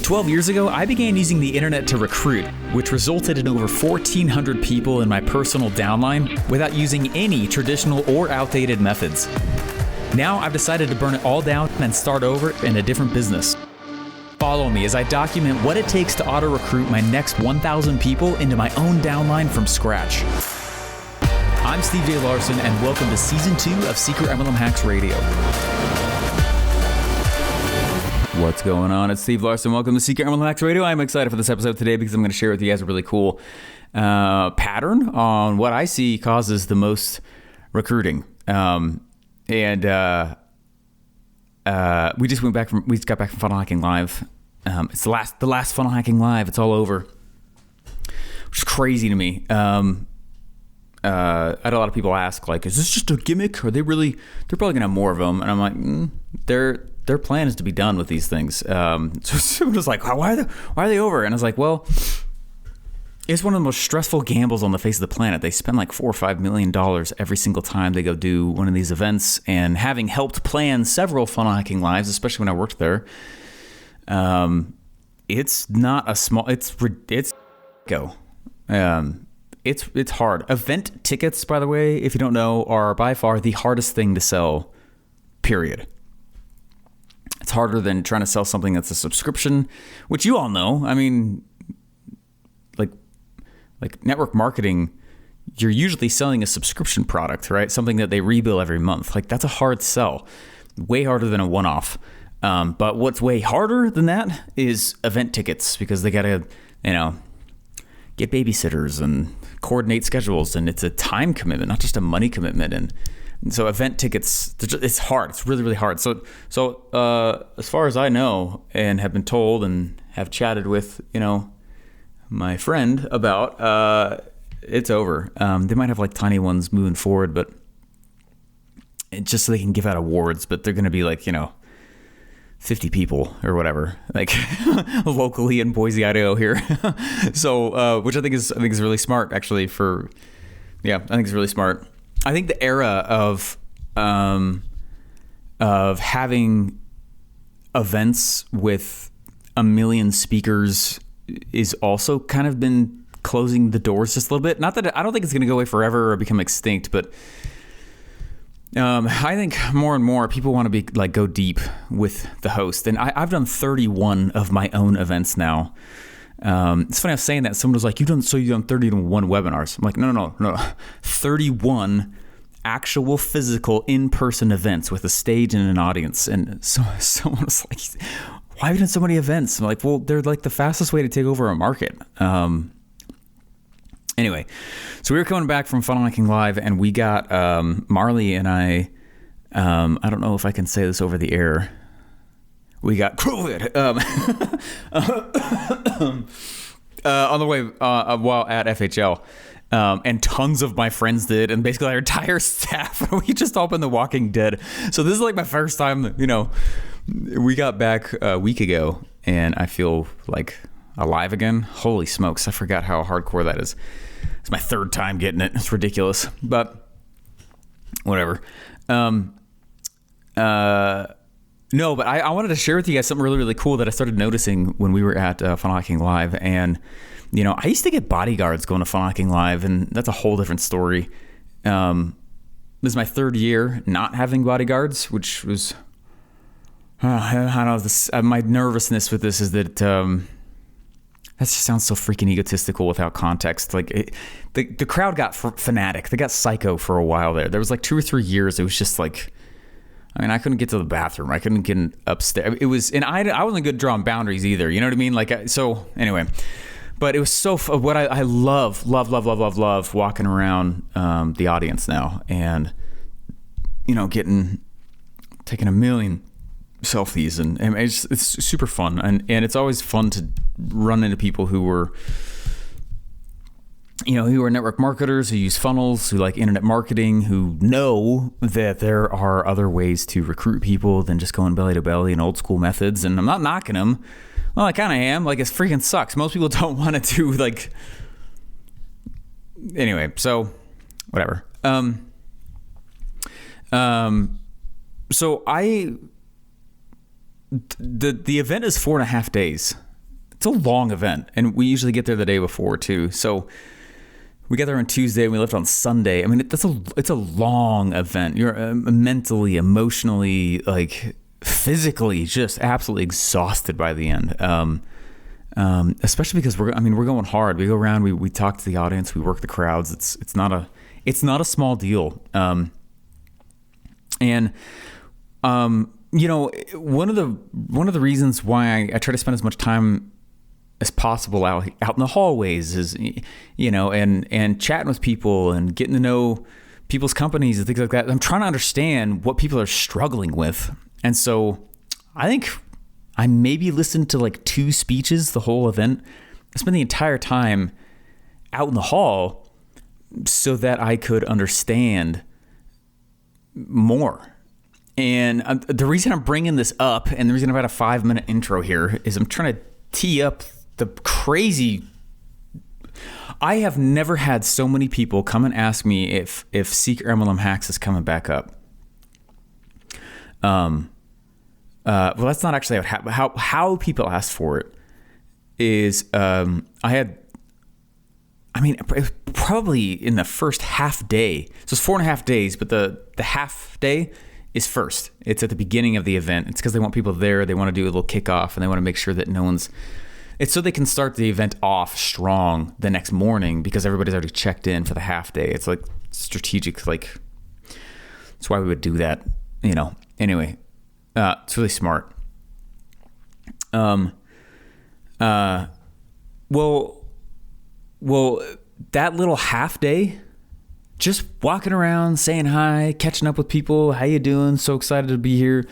12 years ago, I began using the internet to recruit, which resulted in over 1,400 people in my personal downline without using any traditional or outdated methods. Now I've decided to burn it all down and start over in a different business. Follow me as I document what it takes to auto-recruit my next 1,000 people into my own downline from scratch. I'm Steve J. Larson, and welcome to Season 2 of Secret MLM Hacks Radio. What's going on? It's Steve Larson. Welcome to Secret MLM Hacks Radio. I'm excited for this episode today because I'm going to share with you guys a really cool pattern on what I see causes the most recruiting. We just got back from Funnel Hacking Live. It's the last Funnel Hacking Live. It's all over, which is crazy to me. I had a lot of people ask, like, is this just a gimmick? They're probably gonna have more of them. And I'm like, their plan is to be done with these things. So someone was like, why are they over? And I was like, well, it's one of the most stressful gambles on the face of the planet. They spend like $4 or $5 million every single time they go do one of these events. And having helped plan several Funnel Hacking Lives, especially when I worked there, it's not a small. It's hard. Event tickets, by the way, if you don't know, are by far the hardest thing to sell. Period. It's harder than trying to sell something that's a subscription, which you all know. I mean, like network marketing, you're usually selling a subscription product, right? Something that they rebill every month. Like, that's a hard sell. Way harder than a one-off. But what's way harder than that is event tickets, because they got to, get babysitters and coordinate schedules, and it's a time commitment, not just a money commitment. And so event tickets, it's hard. It's really, really hard. So as far as I know and have been told and have chatted with, my friend about, it's over. They might have like tiny ones moving forward, but just so they can give out awards, but they're going to be like, 50 people or whatever, like locally in Boise, Idaho here. So, which I think is really smart, actually. I think it's really smart. I think the era of having events with a million speakers is also kind of been closing the doors just a little bit. Not that I don't think it's going to go away forever or become extinct, but I think more and more people want to be like go deep with the host. And I've done 31 of my own events now. It's funny I was saying that. Someone was like, you've done 31 webinars. I'm like, no. 31 actual physical in-person events with a stage and an audience. And so someone was like, why have you done so many events? I'm like, well, they're like the fastest way to take over a market. Anyway, so we were coming back from Funnel Hacking Live, and we got Marley and I don't know if I can say this over the air. We got COVID on the way while at FHL, and tons of my friends did, and basically our entire staff. We just opened The Walking Dead. So this is like my first time. We got back a week ago, and I feel like alive again. Holy smokes, I forgot how hardcore that is. It's my third time getting it. It's ridiculous, but whatever. No, but I wanted to share with you guys something really, really cool that I started noticing when we were at Funnel Hacking Live. And, I used to get bodyguards going to Funnel Hacking Live, and that's a whole different story. This is my third year not having bodyguards, which was, I don't know, my nervousness with this is that, that just sounds so freaking egotistical without context. Like the crowd got fanatic. They got psycho for a while there. There was like 2 or 3 years. It was just like, I couldn't get to the bathroom. I couldn't get upstairs. It was, and I wasn't good at drawing boundaries either. You know what I mean? Like, so anyway, but it was so, what I love walking around the audience now, and, taking a million selfies, and it's super fun, and it's always fun to run into people who were network marketers, who use funnels, who like internet marketing, who know that there are other ways to recruit people than just going belly to belly and old school methods. And I'm not knocking them. Well, I kind of am. Like, it freaking sucks. Most people don't want to do like. Anyway, so whatever. So the event is 4.5 days. it's a long event, and we usually get there the day before too. So we got there on Tuesday and we left on Sunday. I mean, it's a long event. You're mentally, emotionally, like physically just absolutely exhausted by the end. Especially because we're going hard. We go around, we talk to the audience, we work the crowds. It's not a small deal. You know, one of the reasons why I try to spend as much time as possible out in the hallways is, you know, and chatting with people and getting to know people's companies and things like that. I'm trying to understand what people are struggling with. And so I think I maybe listened to like 2 speeches the whole event. I spent the entire time out in the hall so that I could understand more. And the reason I'm bringing this up, and the reason I've had a 5-minute intro here, is I'm trying to tee up the crazy. I have never had so many people come and ask me if Secret MLM Hacks is coming back up. Well, that's not actually how people asked for it. Is probably in the first half day. So it's 4.5 days, but the half day is first. It's at the beginning of the event. It's because they want people there. They want to do a little kickoff, and they want to make sure that it's so they can start the event off strong the next morning because everybody's already checked in for the half day. It's like strategic, like that's why we would do that, you know. Anyway, it's really smart. Well, that little half day, just walking around, saying hi, catching up with people. How you doing? So excited to be here.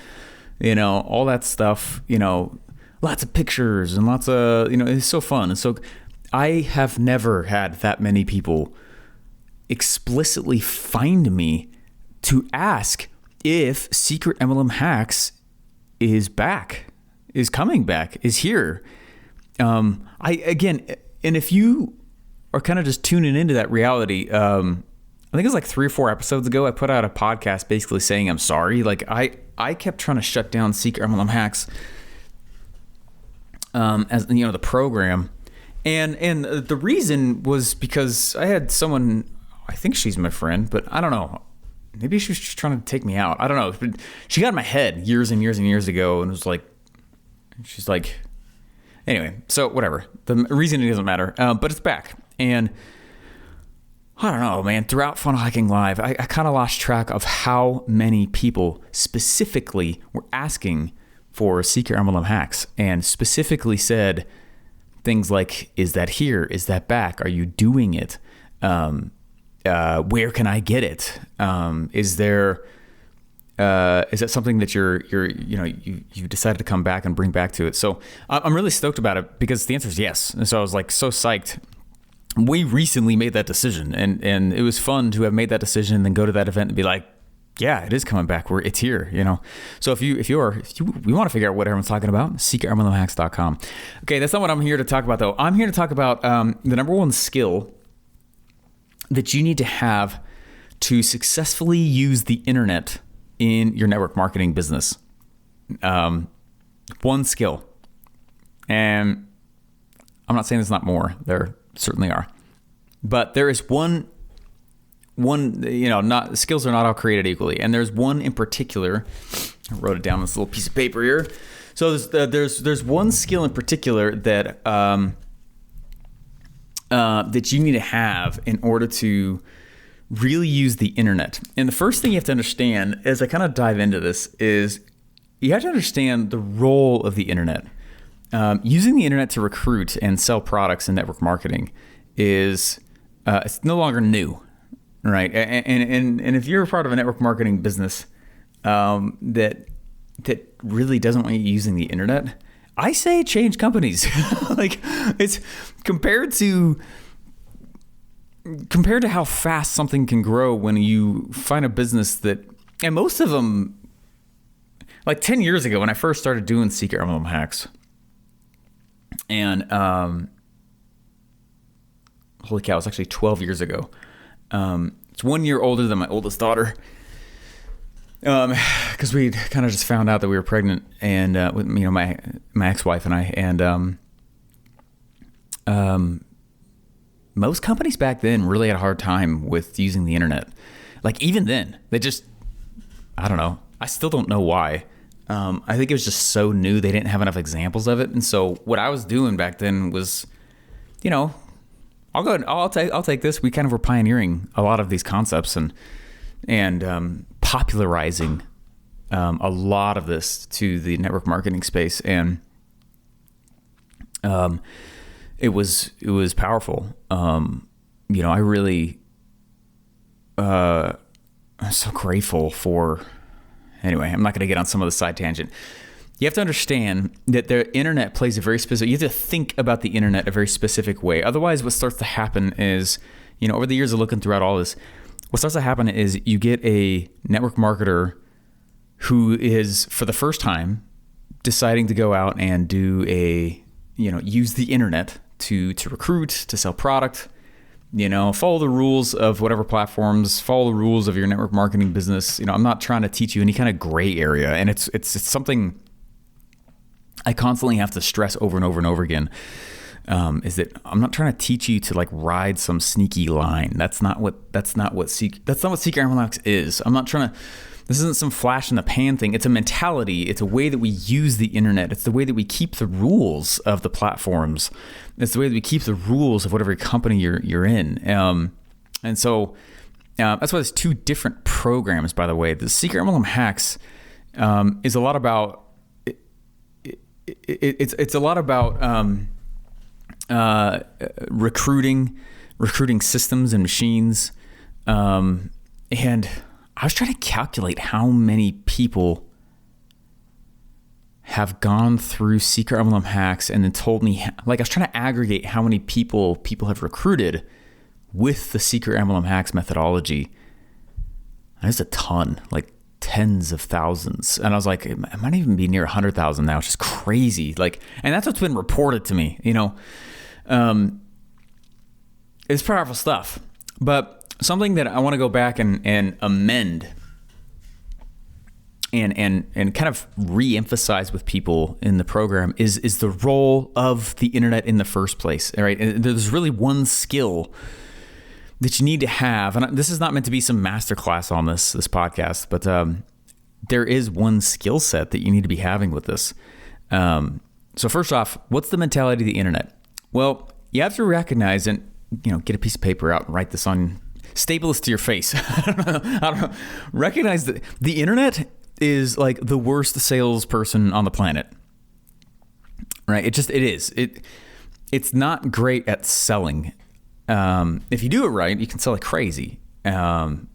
You know, all that stuff, you know, lots of pictures and lots of, you know, it's so fun. And so I have never had that many people explicitly find me to ask if Secret MLM Hacks is back, is coming back, is here. And if you are kind of just tuning into that reality, I think it was like 3 or 4 episodes ago, I put out a podcast basically saying I'm sorry. Like I kept trying to shut down Secret MLM Hacks, as you know, the program, and the reason was because I had someone, I think she's my friend, but I don't know. Maybe she was just trying to take me out. I don't know. But she got in my head years and years and years ago, and was like, she's like, anyway. So whatever. The reason it doesn't matter, but it's back, and I don't know, man. Throughout Funnel Hacking Live, I kind of lost track of how many people specifically were asking for Secret MLM Hacks, and specifically said things like, "Is that here? Is that back? Are you doing it? Where can I get it? Is that something that you decided to come back and bring back to it?" So I'm really stoked about it because the answer is yes. And so I was like so psyched. We recently made that decision, and it was fun to have made that decision and then go to that event and be like, yeah, it is coming back. It's here, you know. So if we want to figure out what everyone's talking about, secretmlmhacks.com. Okay, that's not what I'm here to talk about though. I'm here to talk about the number one skill that you need to have to successfully use the internet in your network marketing business. One skill. And I'm not saying there's not more. There certainly are. But there is one, you know, not skills are not all created equally. And there's one in particular. I wrote it down on this little piece of paper here. So there's one skill in particular that that you need to have in order to really use the internet. And the first thing you have to understand as I kind of dive into this is you have to understand the role of the internet. Using the internet to recruit and sell products in network marketing is it's no longer new, right? And if you're a part of a network marketing business that really doesn't want you using the internet, I say change companies. Like it's compared to how fast something can grow when you find a business that, and most of them, like 10 years ago when I first started doing Secret MLM Hacks, and holy cow, it's actually 12 years ago. It's 1 year older than my oldest daughter. Because we kind of just found out that we were pregnant, and with my ex-wife and I, and most companies back then really had a hard time with using the internet. Like even then, they just, I don't know. I still don't know why. I think it was just so new. They didn't have enough examples of it. And so what I was doing back then was, I'll go. I'll take this. We kind of were pioneering a lot of these concepts and popularizing a lot of this to the network marketing space, and it was powerful. I really I'm so grateful for. Anyway, I'm not going to get on some of the side tangent. You have to understand that the internet plays a very specific, you have to think about the internet a very specific way. Otherwise, what starts to happen is, over the years of looking throughout all this, what starts to happen is you get a network marketer who is, for the first time, deciding to go out and do use the internet to recruit, to sell product, follow the rules of whatever platforms, follow the rules of your network marketing business. I'm not trying to teach you any kind of gray area. And it's something I constantly have to stress over and over and over again, is that I'm not trying to teach you to like ride some sneaky line. That's not what Secret MLMs is. I'm not trying to, this isn't some flash in the pan thing. It's a mentality. It's a way that we use the internet. It's the way that we keep the rules of the platforms. It's the way that we keep the rules of whatever company you're in. And so that's why there's two different programs, by the way. The Secret MLM Hacks is a lot about, it's a lot about recruiting systems and machines. And I was trying to calculate how many people have gone through Secret MLM Hacks and then told me, like I was trying to aggregate how many people have recruited with the Secret MLM Hacks methodology. And there's a ton, like tens of thousands. And I was like, it might even be near 100,000 now, which is crazy. Like, and that's what's been reported to me, it's powerful stuff. But something that I want to go back and amend and kind of re-emphasize with people in the program is the role of the internet in the first place. All right. And there's really one skill that you need to have, and this is not meant to be some masterclass on this podcast, but there is one skill set that you need to be having with this. So first off, what's the mentality of the internet? Well, you have to recognize and get a piece of paper out and write this on, staple this to your face. I don't know. Recognize that the internet is like the worst salesperson on the planet, right? It is. It's not great at selling. If you do it right, you can sell like crazy. And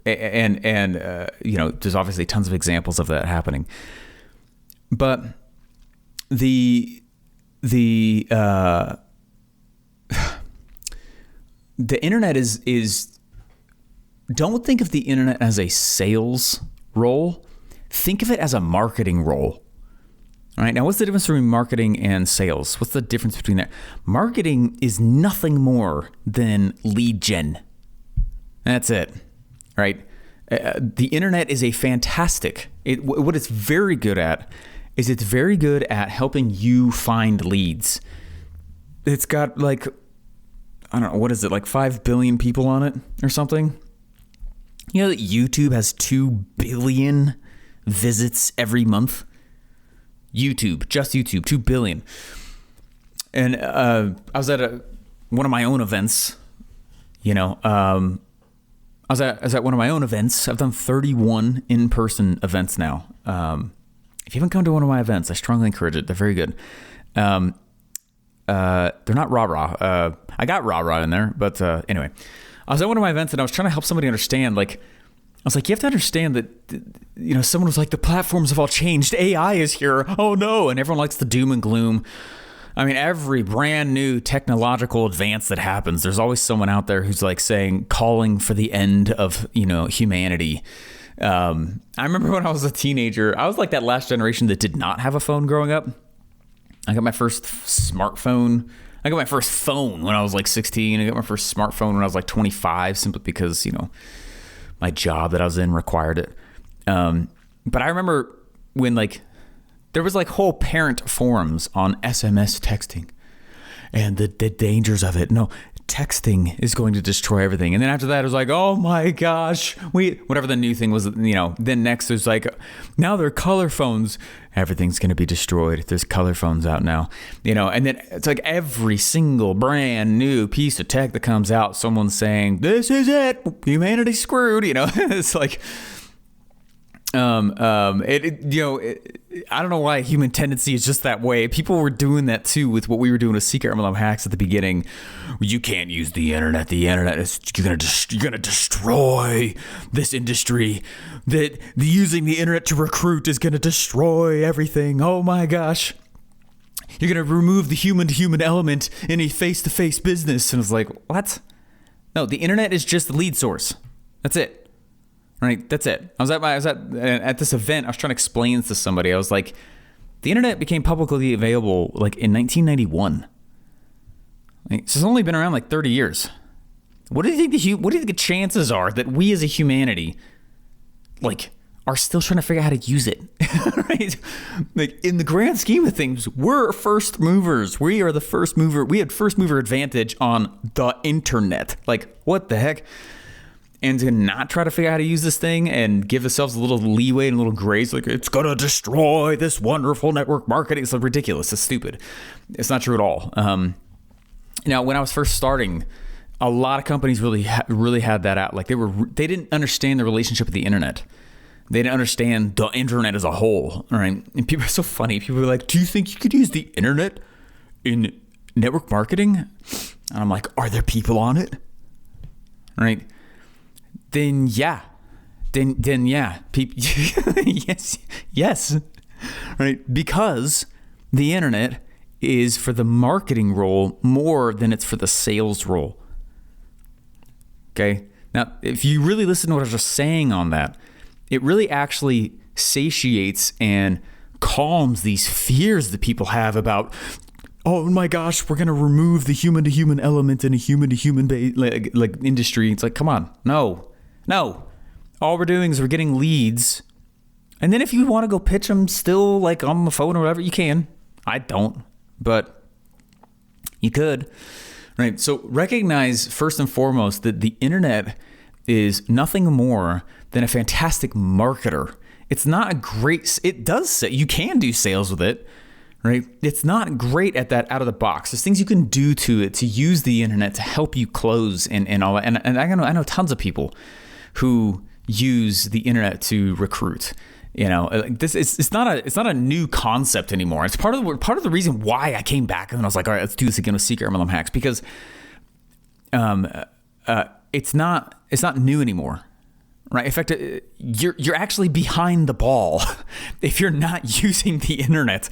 there's obviously tons of examples of that happening. But the internet is don't think of the internet as a sales role. Think of it as a marketing role. All right. Now, what's the difference between marketing and sales? What's the difference between that? Marketing is nothing more than lead gen. That's it. Right. The internet is a fantastic. What it's very good at is it's very good at helping you find leads. It's got like, I don't know, what is it, like 5 billion people on it or something? You know that YouTube has 2 billion visits every month? Just YouTube, 2 billion. And I was at one of my own events, I was at one of my own events. I've done 31 in-person events now. If you haven't come to one of my events, I strongly encourage it. They're very good. They're not rah-rah. I got rah-rah in there, but anyway. I was at one of my events and I was trying to help somebody understand, I was like, you have to understand that, someone was like, the platforms have all changed. AI is here. Oh no. And everyone likes the doom and gloom. I mean, every brand new technological advance that happens, there's always someone out there who's like calling for the end of, humanity. I remember when I was a teenager, I was like that last generation that did not have a phone growing up. I got my first smartphone. I got my first phone when I was like 16. I got my first smartphone when I was like 25, simply because, my job that I was in required it. But I remember when there was whole parent forums on SMS texting. and the dangers of it. No, texting is going to destroy everything. And then after that, it was like, oh my gosh, whatever the new thing was, then next there's like, now there are color phones. Everything's going to be destroyed. There's color phones out now, and then it's like every single brand new piece of tech that comes out, someone's saying, this is it, humanity's screwed, it's like, I don't know why human tendency is just that way. People were doing that too with what we were doing with Secret MLM Hacks at the beginning. You can't use the internet. The internet is you're gonna destroy this industry. That using the internet to recruit is gonna destroy everything. Oh my gosh. You're gonna remove the human to human element in a face-to-face business. And I was like, what? No, the internet is just the lead source. That's it. Right, that's it. I was at this event. I was trying to explain this to somebody. I was like, the internet became publicly available like in 1991. So it's only been around like 30 years. What do you think the chances are that we as a humanity, like, are still trying to figure out how to use it? Right? Like, in the grand scheme of things, we're first movers. We are the first mover. We had first mover advantage on the internet. Like, what the heck? And to not try to figure out how to use this thing and give ourselves a little leeway and a little grace, like, it's going to destroy this wonderful network marketing. It's ridiculous. It's stupid. It's not true at all. Now, when I was first starting, a lot of companies really had that out. Like, they didn't understand the relationship with the internet. They didn't understand the internet as a whole. Right? And people are so funny. People are like, do you think you could use the internet in network marketing? And I'm like, are there people on it? Right? Then yeah. Yes. Right? Because the internet is for the marketing role more than it's for the sales role. Okay? Now, if you really listen to what I was just saying on that, it really actually satiates and calms these fears that people have about, oh my gosh, we're going to remove the human to human element in a human to human like industry. It's like, come on. No. All we're doing is we're getting leads. And then if you want to go pitch them still like on the phone or whatever, you can. I don't, but you could. Right? So recognize first and foremost that the internet is nothing more than a fantastic marketer. It's not a great, you can do sales with it, right? It's not great at that out of the box. There's things you can do to it to use the internet to help you close and all that. And I know tons of people who use the internet to recruit. It's not a new concept anymore. It's part of the reason why I came back and I was like, all right, let's do this again with Secret MLM Hacks, because it's not new anymore. Right. In fact, you're actually behind the ball if you're not using the internet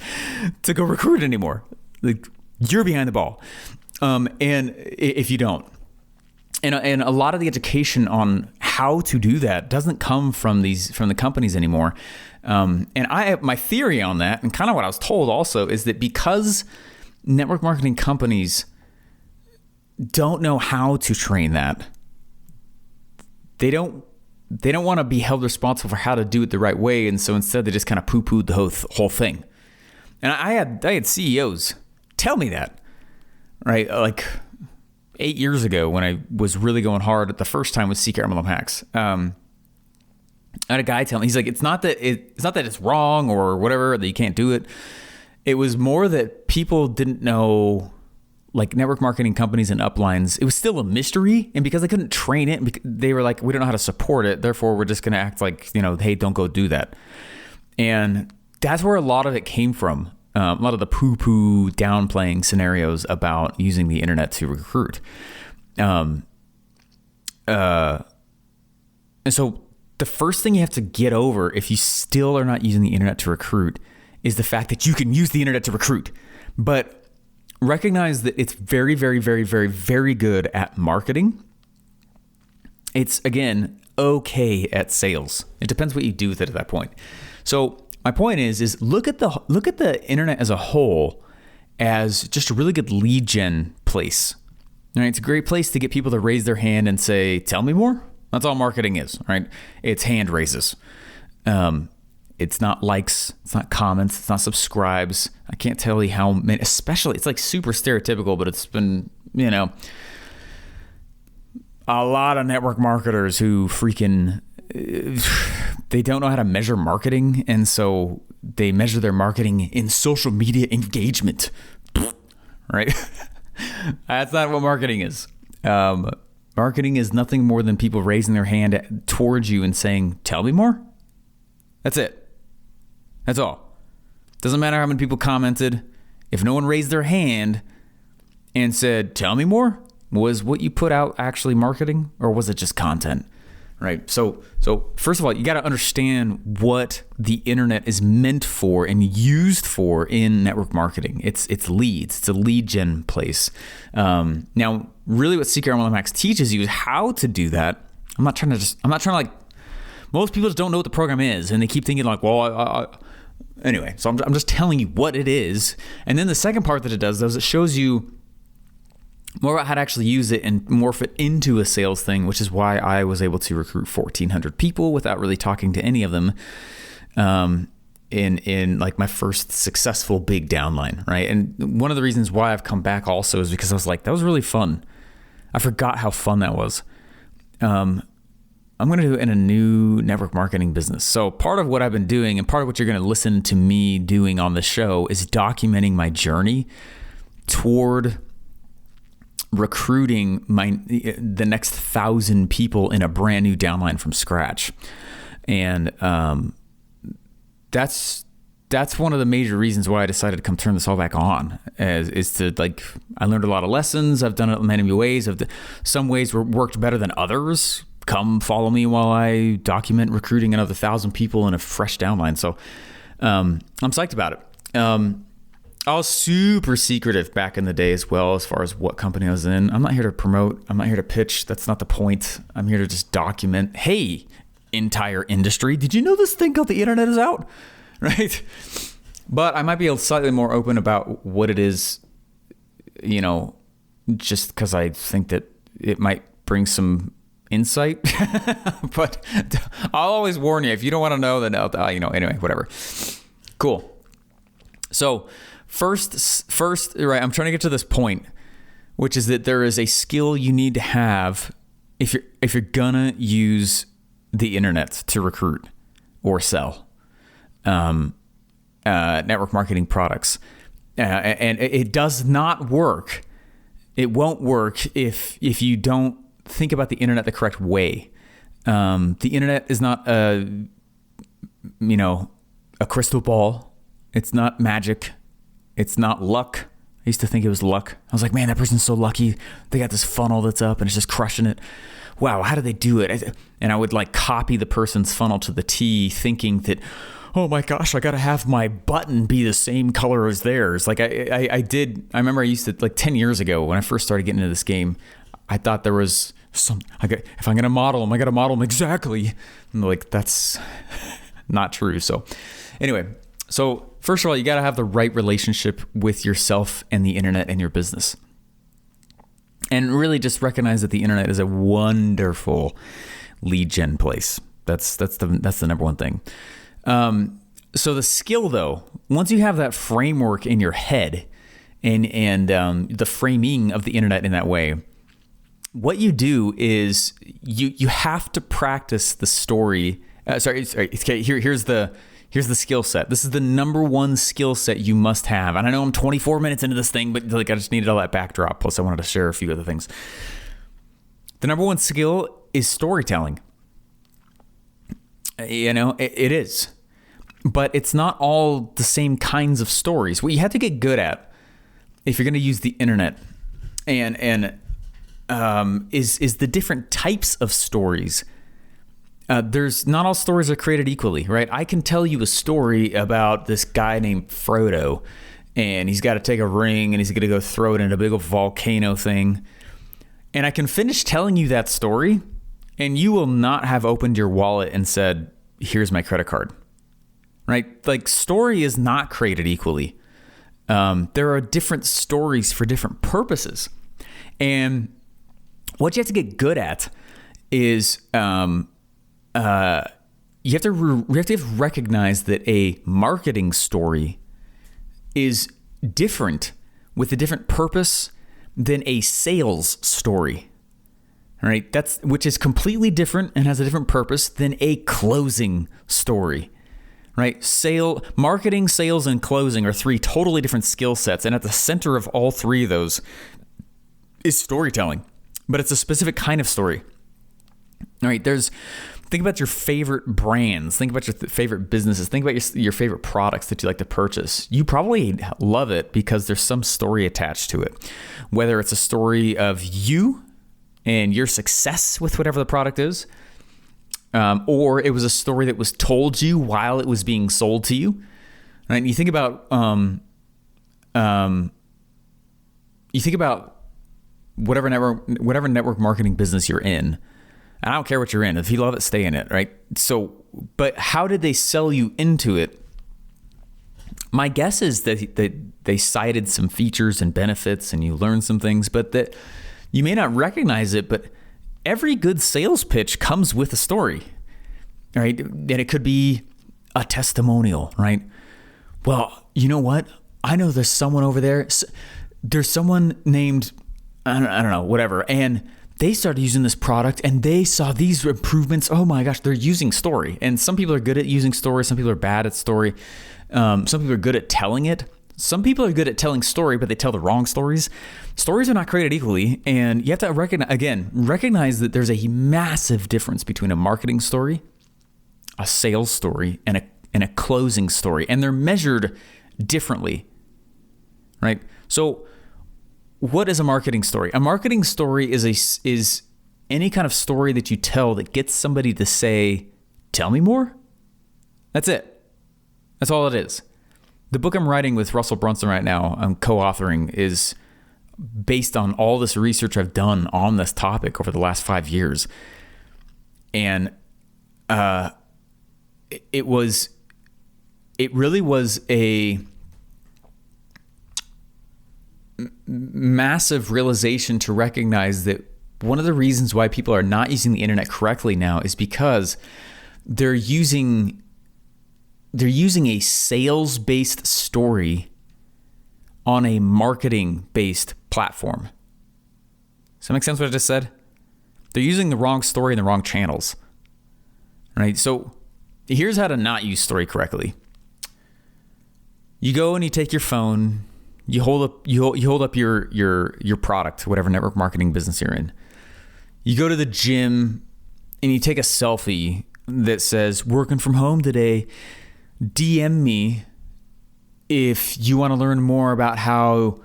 to go recruit anymore. Like, you're behind the ball. And if you don't, and a lot of the education on how to do that doesn't come from the companies anymore. And my theory on that, and kind of what I was told also, is that because network marketing companies don't know how to train that, they don't want to be held responsible for how to do it the right way, and so instead they just kind of poo-pooed the whole thing. And I had CEOs tell me that, right? Like 8 years ago when I was really going hard at the first time with Secret MLM Hacks. I had a guy tell me, he's like, it's not that it's wrong or whatever, that you can't do it. It was more that people didn't know, like, network marketing companies and uplines, it was still a mystery. And because they couldn't train it, they were like, we don't know how to support it. Therefore, we're just going to act like, hey, don't go do that. And that's where a lot of it came from. A lot of the poo-poo downplaying scenarios about using the internet to recruit. And so the first thing you have to get over if you still are not using the internet to recruit is the fact that you can use the internet to recruit. But recognize that it's very, very, very, very, very good at marketing. It's, again, okay at sales. It depends what you do with it at that point. So my point is look at the internet as a whole as just a really good lead gen place. All right, it's a great place to get people to raise their hand and say, "Tell me more." That's all marketing is, right? It's hand raises. It's not likes, it's not comments, it's not subscribes. I can't tell you how many, especially, it's like super stereotypical, but it's been, a lot of network marketers who freaking, they don't know how to measure marketing. And so they measure their marketing in social media engagement, right? That's not what marketing is. Marketing is nothing more than people raising their hand towards you and saying, tell me more. That's it. That's all. Doesn't matter how many people commented. If no one raised their hand and said, tell me more, was what you put out actually marketing, or was it just content? Right. So first of all, you got to understand what the internet is meant for and used for in network marketing. It's leads. It's a lead gen place. Now, really, what CKR MLM Hacks teaches you is how to do that. I'm not trying to like. Most people just don't know what the program is, and they keep thinking like, well, anyway. So I'm just telling you what it is, and then the second part that it does is it shows you more about how to actually use it and morph it into a sales thing, which is why I was able to recruit 1,400 people without really talking to any of them in like my first successful big downline, right? And one of the reasons why I've come back also is because I was like, that was really fun. I forgot how fun that was. I'm going to do it in a new network marketing business. So part of what I've been doing and part of what you're going to listen to me doing on the show is documenting my journey toward recruiting the next 1,000 people in a brand new downline from scratch. And that's one of the major reasons why I decided to come turn this all back on, is to like, I learned a lot of lessons. I've done it in many ways. Some ways worked better than others. Come follow me while I document recruiting another 1,000 people in a fresh downline. So I'm psyched about it. I was super secretive back in the day as well, as far as what company I was in. I'm not here to promote. I'm not here to pitch. That's not the point. I'm here to just document, hey, entire industry, did you know this thing called the internet is out? Right? But I might be slightly more open about what it is, just because I think that it might bring some insight. But I'll always warn you, if you don't want to know, then anyway, whatever. Cool. So first, right, I'm trying to get to this point, which is that there is a skill you need to have if you're gonna use the internet to recruit or sell network marketing products. And it does not work. It won't work if you don't think about the internet the correct way. The internet is not a crystal ball. It's not magic. It's not luck. I used to think it was luck. I was like, man, that person's so lucky. They got this funnel that's up and it's just crushing it. Wow, how do they do it? And I would like copy the person's funnel to the T, thinking that, oh my gosh, I got to have my button be the same color as theirs. Like I remember I used to, like 10 years ago when I first started getting into this game, I thought there was if I'm going to model them, I got to model them exactly. And like, that's not true. So anyway, so first of all, you got to have the right relationship with yourself and the internet and your business. And really just recognize that the internet is a wonderful lead gen place. That's the number one thing. So the skill though, once you have that framework in your head and the framing of the internet in that way, what you do is you have to practice the story. Okay, here's the skill set. This is the number one skill set you must have. And I know I'm 24 minutes into this thing, but like I just needed all that backdrop. Plus I wanted to share a few other things. The number one skill is storytelling. It is. But it's not all the same kinds of stories. What you have to get good at, if you're going to use the internet, is the different types of stories. There's not all stories are created equally, right? I can tell you a story about this guy named Frodo, and he's got to take a ring and he's going to go throw it in a big old volcano thing. And I can finish telling you that story, and you will not have opened your wallet and said, here's my credit card, right? Like, story is not created equally. There are different stories for different purposes. And what you have to get good at is, you have to recognize that a marketing story is different with a different purpose than a sales story. All right, which is completely different and has a different purpose than a closing story. Right? Marketing, sales, and closing are three totally different skill sets, and at the center of all three of those is storytelling. But it's a specific kind of story. All right, think about your favorite brands. Think about your favorite businesses. Think about your favorite products that you like to purchase. You probably love it because there's some story attached to it. Whether it's a story of you and your success with whatever the product is, or it was a story that was told you while it was being sold to you. Right? And you think about whatever network marketing business you're in. And I don't care what you're in. If you love it, stay in it, right? So, but how did they sell you into it? My guess is that they cited some features and benefits and you learned some things, but that you may not recognize it, but every good sales pitch comes with a story, right? And it could be a testimonial, right? Well, you know what? I know there's someone over there. There's someone named, I don't know, whatever. And they started using this product and they saw these improvements. Oh my gosh, they're using story. And some people are good at using story. Some people are bad at story. Some people are good at telling it. Some people are good at telling story, but they tell the wrong stories. Stories are not created equally. And you have to recognize that there's a massive difference between a marketing story, a sales story, and a closing story. And they're measured differently, right? So what is a marketing story? A marketing story is any kind of story that you tell that gets somebody to say, tell me more. That's it. That's all it is. The book I'm writing with Russell Brunson right now, I'm co-authoring, is based on all this research I've done on this topic over the last 5 years. And it really was a massive realization to recognize that one of the reasons why people are not using the internet correctly now is because they're using a sales-based story on a marketing-based platform. Does that make sense what I just said? They're using the wrong story in the wrong channels. Right? So here's how to not use story correctly. You go and you take your phone, you hold up your product, whatever network marketing business you're in. You go to the gym and you take a selfie that says, working from home today. DM me if you want to learn more about how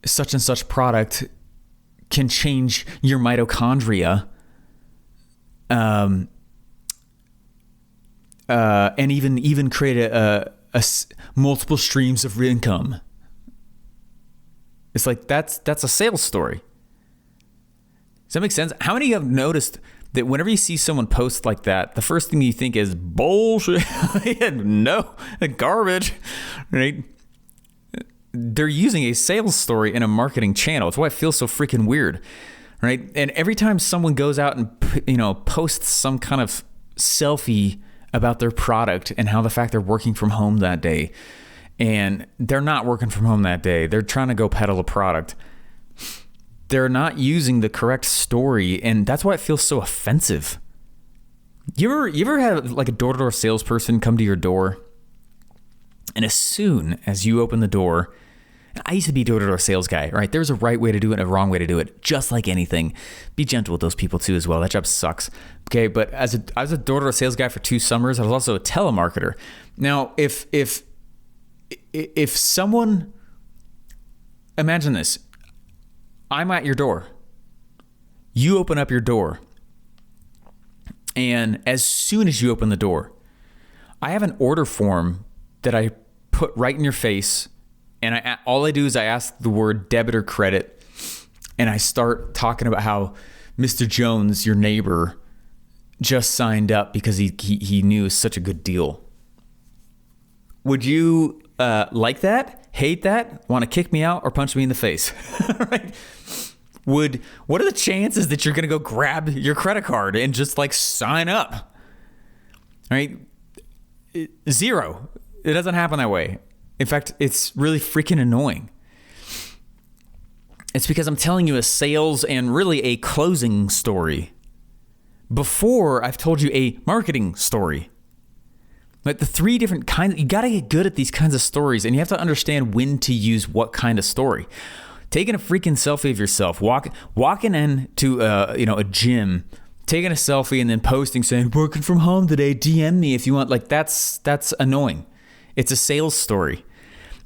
such and such product can change your mitochondria and even create a multiple streams of income. It's like that's a sales story. Does that make sense? How many of you have noticed that whenever you see someone post like that, the first thing you think is bullshit? No, garbage, right? They're using a sales story in a marketing channel. It's why it feels so freaking weird, right? And every time someone goes out and posts some kind of selfie about their product and how the fact they're working from home that day, and they're not working from home that day, they're trying to go peddle a product. They're not using the correct story, and that's why it feels so offensive. You ever have like a door-to-door salesperson come to your door, and as soon as you open the door, I used to be a door-to-door sales guy, right? There's a right way to do it and a wrong way to do it, just like anything. Be gentle with those people too as well. That job sucks. Okay, but I was a door-to-door sales guy for 2 summers. I was also a telemarketer. Now, if someone, imagine this. I'm at your door. You open up your door. And as soon as you open the door, I have an order form that I put right in your face. And all I do is I ask the word debit or credit. And I start talking about how Mr. Jones, your neighbor, just signed up because he knew it was such a good deal. Would you like that? Hate that? Want to kick me out or punch me in the face? Right? What are the chances that you're going to go grab your credit card and just like sign up? Right? Zero. It doesn't happen that way. In fact, it's really freaking annoying. It's because I'm telling you a sales and really a closing story before I've told you a marketing story. Like the three different kinds, you got to get good at these kinds of stories, and you have to understand when to use what kind of story. Taking a freaking selfie of yourself, walking into a gym, taking a selfie and then posting saying, working from home today, DM me if you want. Like that's annoying. It's a sales story.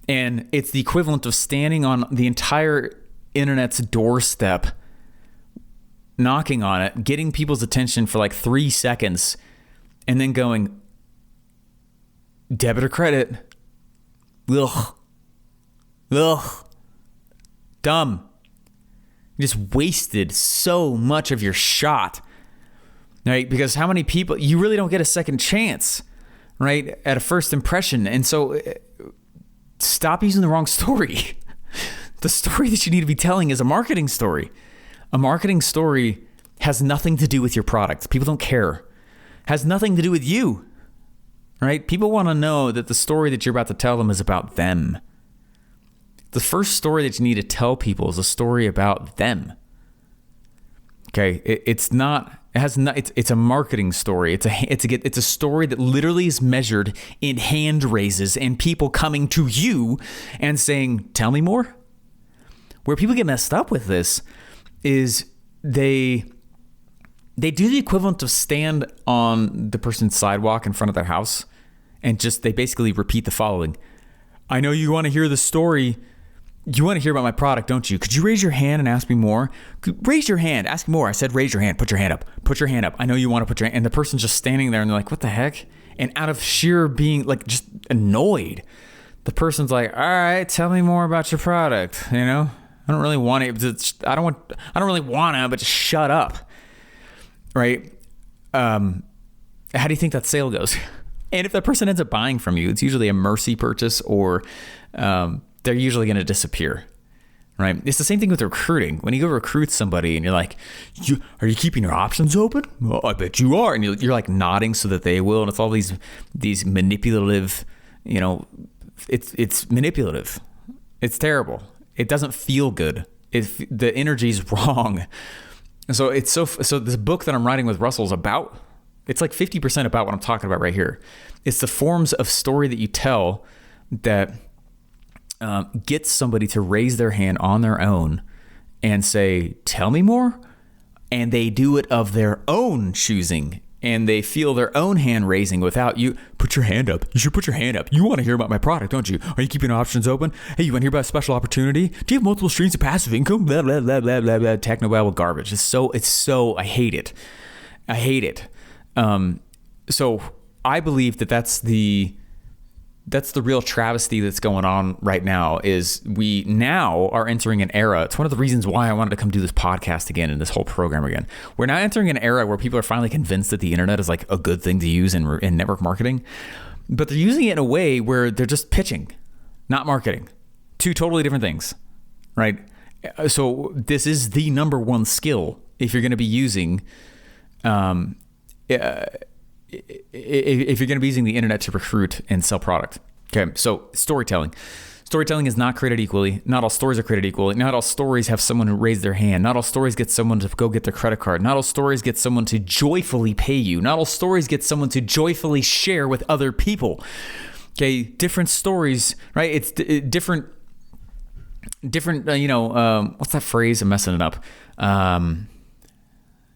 And it's the equivalent of standing on the entire internet's doorstep, knocking on it, getting people's attention for like 3 seconds, and then going, debit or credit? Ugh. Dumb. You just wasted so much of your shot, right? Because how many people, you really don't get a second chance, right? At a first impression. And so stop using the wrong story. The story that you need to be telling is a marketing story. A marketing story has nothing to do with your product. People don't care. Has nothing to do with you, right? People want to know that the story that you're about to tell them is about them. The first story that you need to tell people is a story about them. Okay, it's a marketing story. It's a story that literally is measured in hand raises and people coming to you and saying, "Tell me more." Where people get messed up with this is they do the equivalent of stand on the person's sidewalk in front of their house and they basically repeat the following. I know you want to hear the story. You want to hear about my product, don't you? Could you raise your hand and ask me more? Raise your hand. Ask me more. I said raise your hand. Put your hand up. Put your hand up. I know you want to put your hand. And the person's just standing there and they're like, what the heck? And out of sheer being like just annoyed, the person's like, all right, tell me more about your product. You know, I don't really want it. I don't really want to, but just shut up. Right? How do you think that sale goes? And if that person ends up buying from you, it's usually a mercy purchase or they're usually going to disappear, right? It's the same thing with recruiting. When you go recruit somebody and you're like, are you keeping your options open? Well, I bet you are. And you're like nodding so that they will. And it's all these manipulative, it's manipulative. It's terrible. It doesn't feel good. The energy's wrong. So this book that I'm writing with Russell is about, it's like 50% about what I'm talking about right here. It's the forms of story that you tell that gets somebody to raise their hand on their own and say, tell me more. And they do it of their own choosing. And they feel their own hand raising without you. Put your hand up. You should put your hand up. You want to hear about my product, don't you? Are you keeping options open? Hey, you want to hear about a special opportunity? Do you have multiple streams of passive income? Blah, blah, blah, blah, blah, blah. Technobabble garbage. It's so, I hate it. I hate it. So I believe that's the real travesty that's going on right now. Is we now are entering an era. It's one of the reasons why I wanted to come do this podcast again and this whole program again. We're now entering an era where people are finally convinced that the internet is like a good thing to use in network marketing, but they're using it in a way where they're just pitching, not marketing. Two totally different things, right? So this is the number one skill if you're going to be using, if you're going to be using the internet to recruit and sell product. Okay, so storytelling. Storytelling is not created equally. Not all stories are created equally. Not all stories have someone who raised their hand. Not all stories get someone to go get their credit card. Not all stories get someone to joyfully pay you. Not all stories get someone to joyfully share with other people. Okay, different stories, right? It's different. What's that phrase? I'm messing it up.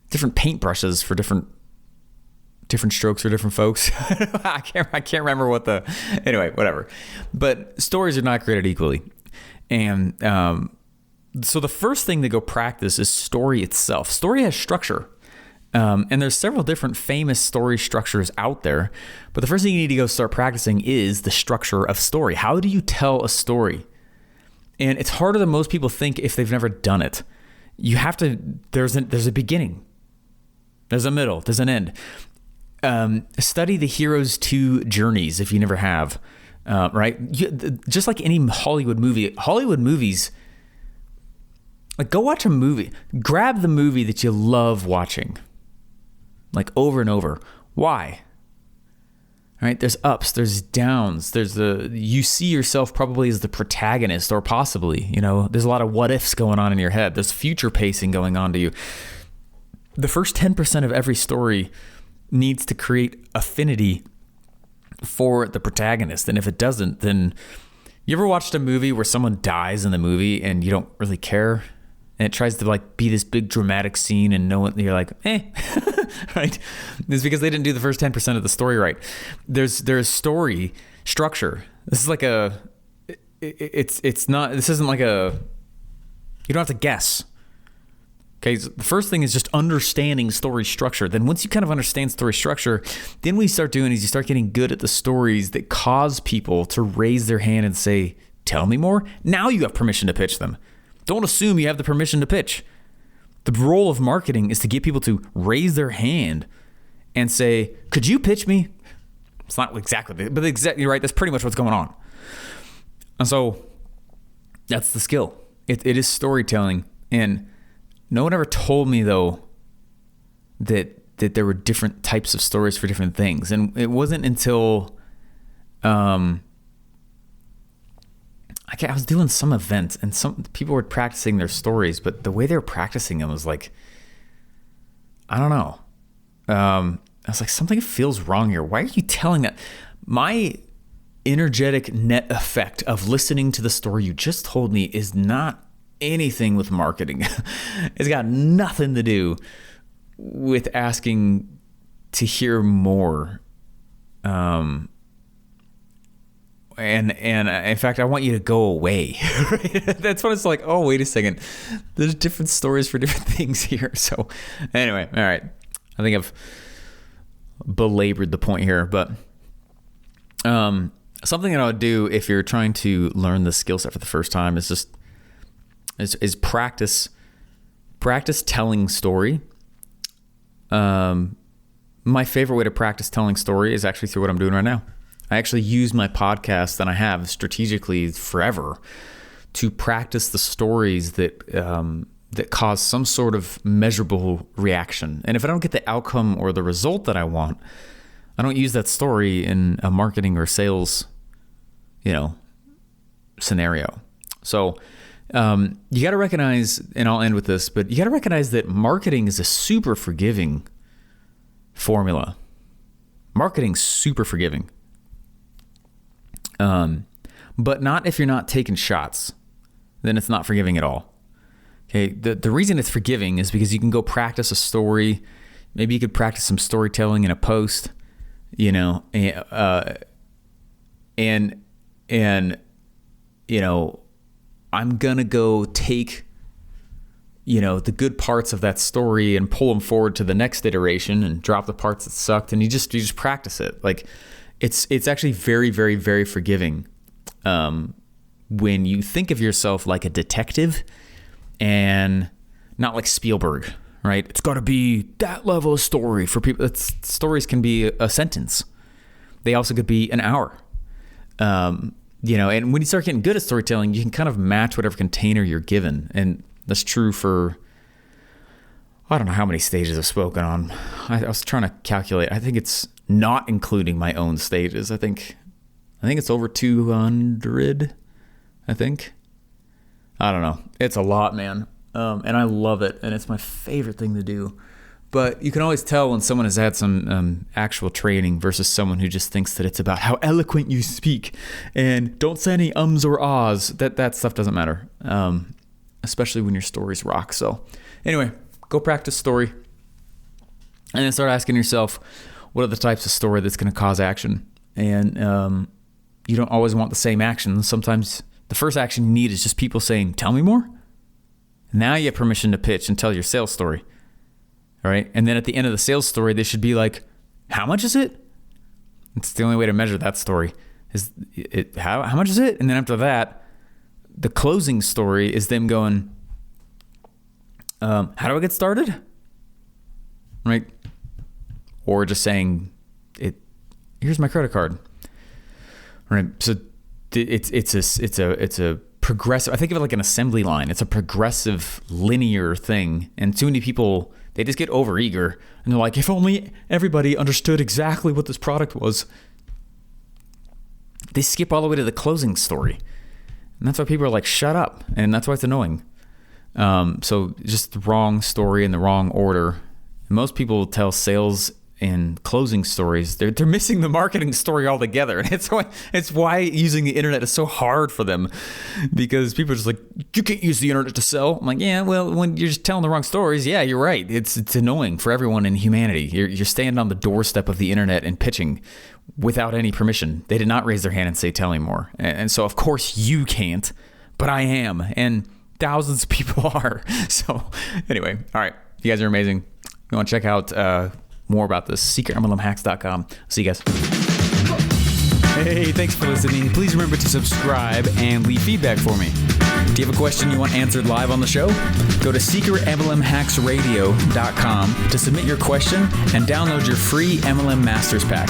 Different paintbrushes for different strokes for different folks. I can't remember anyway, whatever. But stories are not created equally. And so the first thing to go practice is story itself. Story has structure. And there's several different famous story structures out there. But the first thing you need to go start practicing is the structure of story. How do you tell a story? And it's harder than most people think if they've never done it. You have to, there's a beginning. There's a middle. There's an end. Study the hero's two journeys if you never have, right? Just like any Hollywood movie, Hollywood movies Like, go watch a movie. Grab the movie that you love watching, like over and over. Why? Right? There's ups, there's downs, you see yourself probably as the protagonist, or possibly, there's a lot of what ifs going on in your head. There's future pacing going on to you. The first 10% of every story needs to create affinity for the protagonist. And if it doesn't, then you ever watched a movie where someone dies in the movie and you don't really care? And it tries to like be this big dramatic scene, and no one, you're like, right? It's because they didn't do the first 10% of the story right. There's story structure. This is like this isn't like you don't have to guess. Okay, so the first thing is just understanding story structure. Then once you kind of understand story structure, then what you start doing is you start getting good at the stories that cause people to raise their hand and say, tell me more. Now you have permission to pitch them. Don't assume you have the permission to pitch. The role of marketing is to get people to raise their hand and say, could you pitch me? It's not exactly, but exactly right. That's pretty much what's going on. And so that's the skill. It is storytelling. And no one ever told me, though, that there were different types of stories for different things. And it wasn't until I was doing some event and some people were practicing their stories, but the way they were practicing them was like, I don't know. I was like, something feels wrong here. Why are you telling that? My energetic net effect of listening to the story you just told me is not anything with marketing. It's got nothing to do with asking to hear more. And in fact, I want you to go away. Right? That's what it's like. Oh, wait a second. There's different stories for different things here. So anyway, all right. I think I've belabored the point here, but something that I would do if you're trying to learn the skill set for the first time is just is practice telling story. My favorite way to practice telling story is actually through what I'm doing right now. I actually use my podcast that I have strategically forever to practice the stories that cause some sort of measurable reaction. And if I don't get the outcome or the result that I want, I don't use that story in a marketing or sales, scenario. So you got to recognize, and I'll end with this, but you got to recognize that marketing is a super forgiving formula. Marketing's super forgiving. But not if you're not taking shots, then it's not forgiving at all. Okay. The reason it's forgiving is because you can go practice a story. Maybe you could practice some storytelling in a post, I'm going to go take, the good parts of that story and pull them forward to the next iteration and drop the parts that sucked. And you just practice it. Like it's actually very, very, very forgiving. When you think of yourself like a detective and not like Spielberg, right? It's got to be that level of story for people. Stories can be a sentence. They also could be an hour. And when you start getting good at storytelling, you can kind of match whatever container you're given. And that's true for, I don't know how many stages I've spoken on. I was trying to calculate. I think it's not including my own stages. I think it's over 200, I think. I don't know. It's a lot, man. And I love it. And it's my favorite thing to do. But you can always tell when someone has had some actual training versus someone who just thinks that it's about how eloquent you speak and don't say any ums or ahs. That stuff doesn't matter, especially when your stories rock. So anyway, go practice story and then start asking yourself, what are the types of story that's going to cause action? And you don't always want the same action. Sometimes the first action you need is just people saying, tell me more. Now you have permission to pitch and tell your sales story. All right. And then at the end of the sales story, they should be like, how much is it? It's the only way to measure that story is it. How much is it? And then after that, the closing story is them going, how do I get started? Right. Or just saying here's my credit card. Right. So it's a progressive. I think of it like an assembly line. It's a progressive, linear thing. And too many people, they just get overeager. And they're like, if only everybody understood exactly what this product was. They skip all the way to the closing story. And that's why people are like, shut up. And that's why it's annoying. So just the wrong story in the wrong order. Most people tell sales and closing stories. They're missing the marketing story altogether. And it's why using the internet is so hard for them, because people are just like, you can't use the internet to sell. I'm like, yeah, well, when you're just telling the wrong stories, yeah, you're right. It's annoying for everyone in humanity. You're standing on the doorstep of the internet and pitching without any permission. They did not raise their hand and say, tell me more. And so of course you can't, but I am. And thousands of people are. So anyway, all right. You guys are amazing. You want to check out more about this, secretmlmhacks.com. See you guys. Hey, thanks for listening. Please remember to subscribe and leave feedback for me. Do you have a question you want answered live on the show? Go to secretmlmhacksradio.com to submit your question and download your free MLM Masters Pack.